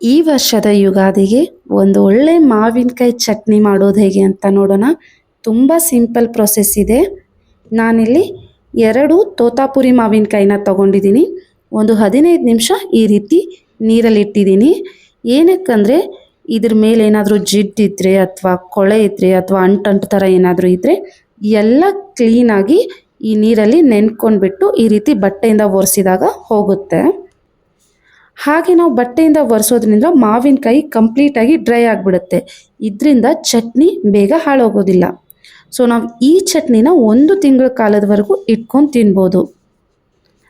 ಈ ವರ್ಷದ ಯುಗಾದಿಗೆ ಒಂದು ಒಳ್ಳೆ ಮಾವಿನಕಾಯಿ ಚಟ್ನಿ ಮಾಡೋದು ಹೇಗೆ ಅಂತ ನೋಡೋಣ. ತುಂಬ ಸಿಂಪಲ್ ಪ್ರೊಸೆಸ್ ಇದೆ. ನಾನಿಲ್ಲಿ 2 ತೋತಾಪುರಿ ಮಾವಿನಕಾಯಿನ ತಗೊಂಡಿದ್ದೀನಿ. ಒಂದು 15 ನಿಮಿಷ ಈ ರೀತಿ ನೀರಲ್ಲಿ ಇಟ್ಟಿದ್ದೀನಿ. ಏನಕ್ಕಂದರೆ ಇದ್ರ ಮೇಲೆ ಏನಾದರೂ ಜಿಡ್ಡಿದ್ರೆ ಅಥವಾ ಕೊಳೆ ಇದ್ದರೆ ಅಥವಾ ಅಂಟು ಥರ ಏನಾದರೂ ಇದ್ದರೆ ಎಲ್ಲ ಕ್ಲೀನಾಗಿ ಈ ನೀರಲ್ಲಿ ನೆನ್ಕೊಂಡ್ಬಿಟ್ಟು ಈ ರೀತಿ ಬಟ್ಟೆಯಿಂದ ಒರೆಸಿದಾಗ ಹೋಗುತ್ತೆ. ಹಾಗೆ ನಾವು ಬಟ್ಟೆಯಿಂದ ಒರೆಸೋದ್ರಿಂದ ಮಾವಿನಕಾಯಿ ಕಂಪ್ಲೀಟಾಗಿ ಡ್ರೈ ಆಗಿಬಿಡುತ್ತೆ. ಇದರಿಂದ ಚಟ್ನಿ ಬೇಗ ಹಾಳಾಗೋದಿಲ್ಲ. ಸೊ ನಾವು ಈ ಚಟ್ನಿನ 1 ತಿಂಗಳ ಕಾಲದವರೆಗೂ ಇಟ್ಕೊಂಡು ತಿನ್ಬೋದು.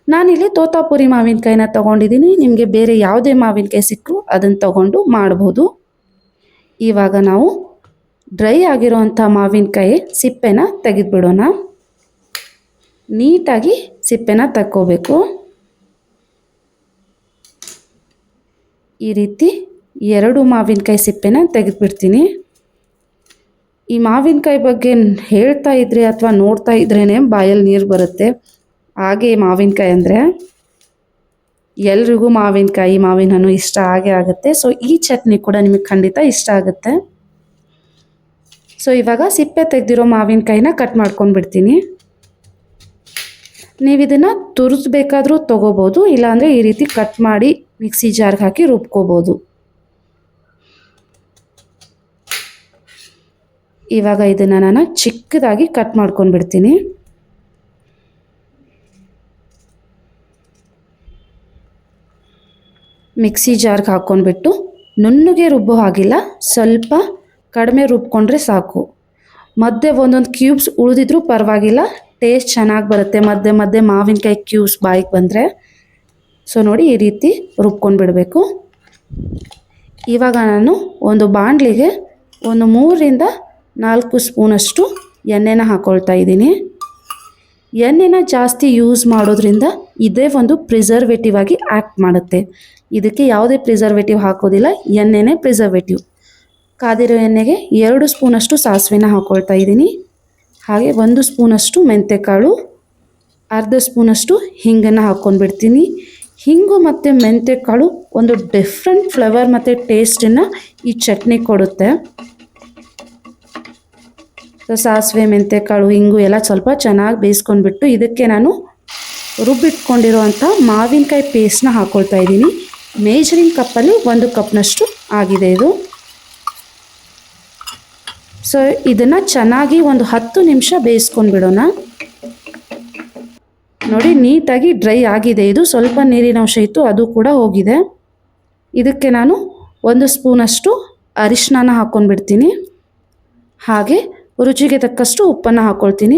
ನಾನಿಲ್ಲಿ ತೋತಾಪುರಿ ಮಾವಿನಕಾಯಿನ ತೊಗೊಂಡಿದ್ದೀನಿ. ನಿಮಗೆ ಬೇರೆ ಯಾವುದೇ ಮಾವಿನಕಾಯಿ ಸಿಕ್ಕರೂ ಅದನ್ನು ತೊಗೊಂಡು ಮಾಡ್ಬೋದು. ಇವಾಗ ನಾವು ಡ್ರೈ ಆಗಿರೋವಂಥ ಮಾವಿನಕಾಯಿ ಸಿಪ್ಪೆನ ತೆಗೆದುಬಿಡೋಣ. ನೀಟಾಗಿ ಸಿಪ್ಪೆನ ತಕ್ಕೋಬೇಕು. ಈ ರೀತಿ 2 ಮಾವಿನಕಾಯಿ ಸಿಪ್ಪೆನ ತೆಗೆದುಬಿಡ್ತೀನಿ. ಈ ಮಾವಿನಕಾಯಿ ಬಗ್ಗೆ ಹೇಳ್ತಾ ಇದ್ರೆ ಅಥವಾ ನೋಡ್ತಾ ಇದ್ರೇ ಬಾಯಲ್ಲಿ ನೀರು ಬರುತ್ತೆ. ಹಾಗೆ ಮಾವಿನಕಾಯಿ ಅಂದರೆ ಎಲ್ರಿಗೂ ಮಾವಿನ ಹಣ್ಣು ಇಷ್ಟ ಆಗೇ ಆಗುತ್ತೆ. ಸೊ ಈ ಚಟ್ನಿ ಕೂಡ ನಿಮಗೆ ಖಂಡಿತ ಇಷ್ಟ ಆಗುತ್ತೆ. ಸೊ ಇವಾಗ ಸಿಪ್ಪೆ ತೆಗೆದಿರೋ ಮಾವಿನಕಾಯಿನ ಕಟ್ ಮಾಡ್ಕೊಂಡು ಬಿಡ್ತೀನಿ. ನೀವು ಇದನ್ನು ತುರಿಸ್ಬೇಕಾದ್ರೂ ತೊಗೋಬೋದು, ಇಲ್ಲಾಂದರೆ ಈ ರೀತಿ ಕಟ್ ಮಾಡಿ ಮಿಕ್ಸಿ ಜಾರ್ಗೆ ಹಾಕಿ ರುಬ್ಕೋಬೋದು. ಇವಾಗ ಇದನ್ನು ನಾನು ಚಿಕ್ಕದಾಗಿ ಕಟ್ ಮಾಡ್ಕೊಂಡು ಬಿಡ್ತೀನಿ. ಮಿಕ್ಸಿ ಜಾರ್ಗೆ ಹಾಕ್ಕೊಂಡ್ಬಿಟ್ಟು ನುಣ್ಣಗೆ ರುಬ್ಬೋ ಹಾಗಿಲ್ಲ, ಸ್ವಲ್ಪ ಕಡಿಮೆ ರುಬ್ಕೊಂಡ್ರೆ ಸಾಕು. ಮಧ್ಯೆ ಒಂದೊಂದು ಕ್ಯೂಬ್ಸ್ ಉಳಿದಿದ್ರೂ ಪರವಾಗಿಲ್ಲ, ಟೇಸ್ಟ್ ಚೆನ್ನಾಗಿ ಬರುತ್ತೆ. ಮಧ್ಯೆ ಮಧ್ಯೆ ಮಾವಿನಕಾಯಿ ಕ್ಯೂಬ್ಸ್ ಬಾಯಿಗೆ ಬಂದರೆ. ಸೊ ನೋಡಿ ಈ ರೀತಿ ರುಬ್ಕೊಂಡು ಬಿಡಬೇಕು. ಇವಾಗ ನಾನು ಒಂದು ಬಾಣಲಿಗೆ ಒಂದು 3ರಿಂದ 4 ಸ್ಪೂನಷ್ಟು ಎಣ್ಣೆನ ಹಾಕ್ಕೊಳ್ತಾ ಇದ್ದೀನಿ. ಎಣ್ಣೆನ ಜಾಸ್ತಿ ಯೂಸ್ ಮಾಡೋದ್ರಿಂದ ಇದೇ ಒಂದು ಪ್ರಿಸರ್ವೇಟಿವ್ ಆಗಿ ಆ್ಯಕ್ಟ್ ಮಾಡುತ್ತೆ. ಇದಕ್ಕೆ ಯಾವುದೇ ಪ್ರಿಸರ್ವೇಟಿವ್ ಹಾಕೋದಿಲ್ಲ, ಎಣ್ಣೆನೇ ಪ್ರಿಸರ್ವೇಟಿವ್. ಕಾದಿರೋ ಎಣ್ಣೆಗೆ 2 ಸ್ಪೂನಷ್ಟು ಸಾಸಿವೆನ ಹಾಕ್ಕೊಳ್ತಾ ಇದ್ದೀನಿ. ಹಾಗೆ 1 ಸ್ಪೂನಷ್ಟು ಮೆಂತ್ಯಕಾಳು, ಅರ್ಧ ಸ್ಪೂನಷ್ಟು ಹಿಂಗನ್ನು ಹಾಕ್ಕೊಂಡ್ಬಿಡ್ತೀನಿ. ಹಿಂಗು ಮತ್ತು ಮೆಂತ್ಯಕಾಳು ಒಂದು ಡಿಫ್ರೆಂಟ್ ಫ್ಲೇವರ್ ಮತ್ತು ಟೇಸ್ಟನ್ನು ಈ ಚಟ್ನಿ ಕೊಡುತ್ತೆ. ಸಾಸಿವೆ, ಮೆಂತ್ಯಕಾಳು, ಹಿಂಗು ಎಲ್ಲ ಸ್ವಲ್ಪ ಚೆನ್ನಾಗಿ ಬೇಯಿಸ್ಕೊಂಡ್ಬಿಟ್ಟು ಇದಕ್ಕೆ ನಾನು ರುಬ್ಬಿಟ್ಕೊಂಡಿರೋವಂಥ ಮಾವಿನಕಾಯಿ ಪೇಸ್ಟ್ನ ಹಾಕ್ಕೊಳ್ತಾ ಇದ್ದೀನಿ. ಮೇಜರಿಂಗ್ ಕಪ್ಪಲ್ಲಿ 1 ಕಪ್ನಷ್ಟು ಆಗಿದೆ ಇದು. ಸೊ ಇದನ್ನು ಚೆನ್ನಾಗಿ ಒಂದು 10 ನಿಮಿಷ ಬೇಯಿಸ್ಕೊಂಡು ಬಿಡೋಣ. ನೋಡಿ ನೀಟಾಗಿ ಡ್ರೈ ಆಗಿದೆ. ಇದು ಸ್ವಲ್ಪ ನೀರಿನ ಅಂಶ ಇತ್ತು, ಅದು ಕೂಡ ಹೋಗಿದೆ. ಇದಕ್ಕೆ ನಾನು 1 ಸ್ಪೂನಷ್ಟು ಅರಿಶಿನ ಹಾಕ್ಕೊಂಡ್ಬಿಡ್ತೀನಿ. ಹಾಗೆ ರುಚಿಗೆ ತಕ್ಕಷ್ಟು ಉಪ್ಪನ್ನು ಹಾಕ್ಕೊಳ್ತೀನಿ.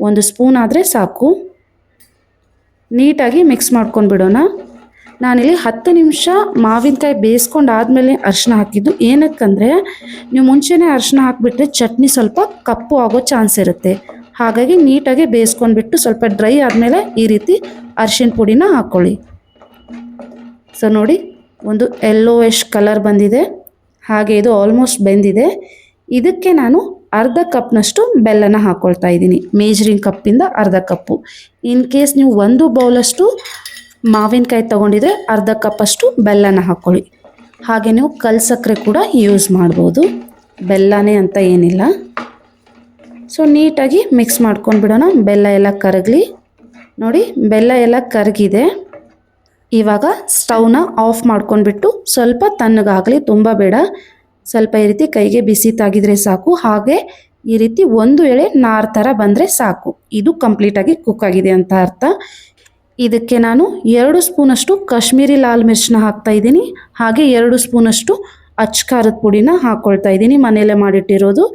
1 ಸ್ಪೂನ್ ಆದರೆ ಸಾಕು. ನೀಟಾಗಿ ಮಿಕ್ಸ್ ಮಾಡ್ಕೊಂಡು ಬಿಡೋಣ. ನಾನಿಲ್ಲಿ 10 ನಿಮಿಷ ಮಾವಿನಕಾಯಿ ಬೇಯಿಸ್ಕೊಂಡು ಆದಮೇಲೆ ಅರಿಶಿನ ಹಾಕಿದ್ದು. ಏನಕ್ಕಂದರೆ ನೀವು ಮುಂಚೆನೇ ಅರಿಶಿನ ಹಾಕಿಬಿಟ್ರೆ ಚಟ್ನಿ ಸ್ವಲ್ಪ ಕಪ್ಪು ಆಗೋ ಚಾನ್ಸ್ ಇರುತ್ತೆ. ಹಾಗಾಗಿ ನೀಟಾಗಿ ಬೇಯಿಸ್ಕೊಂಡ್ಬಿಟ್ಟು ಸ್ವಲ್ಪ ಡ್ರೈ ಆದಮೇಲೆ ಈ ರೀತಿ ಅರಿಶಿನ ಪುಡಿನ ಹಾಕ್ಕೊಳ್ಳಿ. ಸೊ ನೋಡಿ ಒಂದು ಯೆಲ್ಲೋಯಿಶ್ ಕಲರ್ ಬಂದಿದೆ. ಹಾಗೆ ಇದು ಆಲ್ಮೋಸ್ಟ್ ಬೆಂದಿದೆ. ಇದಕ್ಕೆ ನಾನು ಅರ್ಧ ಕಪ್ನಷ್ಟು ಬೆಲ್ಲನ ಹಾಕ್ಕೊಳ್ತಾ ಇದ್ದೀನಿ. ಮೇಜರಿಂಗ್ ಕಪ್ಪಿಂದ ಅರ್ಧ ಕಪ್ಪು. ಇನ್ ಕೇಸ್ ನೀವು 1 ಬೌಲಷ್ಟು ಮಾವಿನಕಾಯಿ ತೊಗೊಂಡಿದ್ರೆ ಅರ್ಧ ಕಪ್ಪಷ್ಟು ಬೆಲ್ಲನ ಹಾಕ್ಕೊಳ್ಳಿ. ಹಾಗೆ ನೀವು ಕಲ್ಲು ಸಕ್ಕರೆ ಕೂಡ ಯೂಸ್ ಮಾಡ್ಬೋದು, ಬೆಲ್ಲನೇ ಅಂತ ಏನಿಲ್ಲ. ಸೊ ನೀಟಾಗಿ ಮಿಕ್ಸ್ ಮಾಡ್ಕೊಂಡು ಬಿಡೋಣ. ಬೆಲ್ಲ ಎಲ್ಲ ಕರಗಲಿ. ನೋಡಿ ಬೆಲ್ಲ ಎಲ್ಲ ಕರಗಿದೆ. ಇವಾಗ ಸ್ಟವ್ನ ಆಫ್ ಮಾಡ್ಕೊಂಡ್ಬಿಟ್ಟು ಸ್ವಲ್ಪ ತಣ್ಣಗಾಗಲಿ, ತುಂಬ ಬೇಡ. ಸ್ವಲ್ಪ ಈ ರೀತಿ ಕೈಗೆ ಬಿಸಿ ತಾಗಿದ್ರೆ ಸಾಕು. ಹಾಗೆ ಈ ರೀತಿ 1 ಎಳೆ ನಾರು ಥರ ಬಂದರೆ ಸಾಕು. ಇದು ಕಂಪ್ಲೀಟಾಗಿ ಕುಕ್ ಆಗಿದೆ ಅಂತ ಅರ್ಥ. ಇದಕ್ಕೆ ನಾನು 2 ಸ್ಪೂನಷ್ಟು ಕಾಶ್ಮೀರಿ ಲಾಲ್ ಮಿರ್ಚನ್ನ ಹಾಕ್ತಾ ಇದ್ದೀನಿ. ಹಾಗೆ 2 ಸ್ಪೂನಷ್ಟು ಅಚ್ಚ ಖಾರದ ಪುಡಿನ ಹಾಕ್ಕೊಳ್ತಾ ಇದ್ದೀನಿ, ಮನೆಯಲ್ಲೇ ಮಾಡಿಟ್ಟಿರೋದು.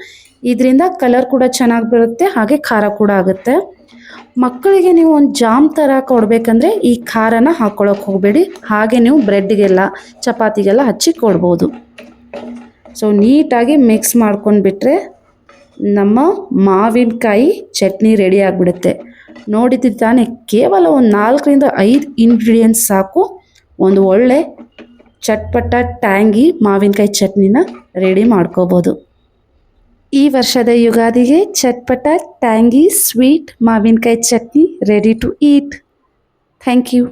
ಇದರಿಂದ ಕಲರ್ ಕೂಡ ಚೆನ್ನಾಗಿ ಬರುತ್ತೆ, ಹಾಗೆ ಖಾರ ಕೂಡ ಆಗುತ್ತೆ. ಮಕ್ಕಳಿಗೆ ನೀವು ಒಂದು ಜಾಮ್ ಥರ ಕೊಡಬೇಕಂದ್ರೆ ಈ ಖಾರನ ಹಾಕ್ಕೊಳ್ಳೋಕೆ ಹೋಗಬೇಡಿ. ಹಾಗೆ ನೀವು ಬ್ರೆಡ್ಗೆಲ್ಲ ಚಪಾತಿಗೆಲ್ಲ ಹಚ್ಚಿ ಕೊಡ್ಬೋದು. ಸೊ ನೀಟಾಗಿ ಮಿಕ್ಸ್ ಮಾಡ್ಕೊಂಡ್ಬಿಟ್ರೆ ನಮ್ಮ ಮಾವಿನಕಾಯಿ ಚಟ್ನಿ ರೆಡಿ ಆಗಿಬಿಡುತ್ತೆ. ನೋಡಿದ್ರೆ ತಾನೇ ಕೇವಲ ಒಂದು 4ರಿಂದ 5 ಇಂಗ್ರೀಡಿಯೆಂಟ್ಸ್ ಸಾಕು ಒಂದು ಒಳ್ಳೆ ಚಟ್ಪಟ ಟ್ಯಾಂಗಿ ಮಾವಿನಕಾಯಿ ಚಟ್ನಿನ ರೆಡಿ ಮಾಡ್ಕೋಬೋದು. ಈ ವರ್ಷದ ಯುಗಾದಿಗೆ ಚಟ್ಪಟ ಟ್ಯಾಂಗಿ ಸ್ವೀಟ್ ಮಾವಿನಕಾಯಿ chutney ready to eat. Thank you.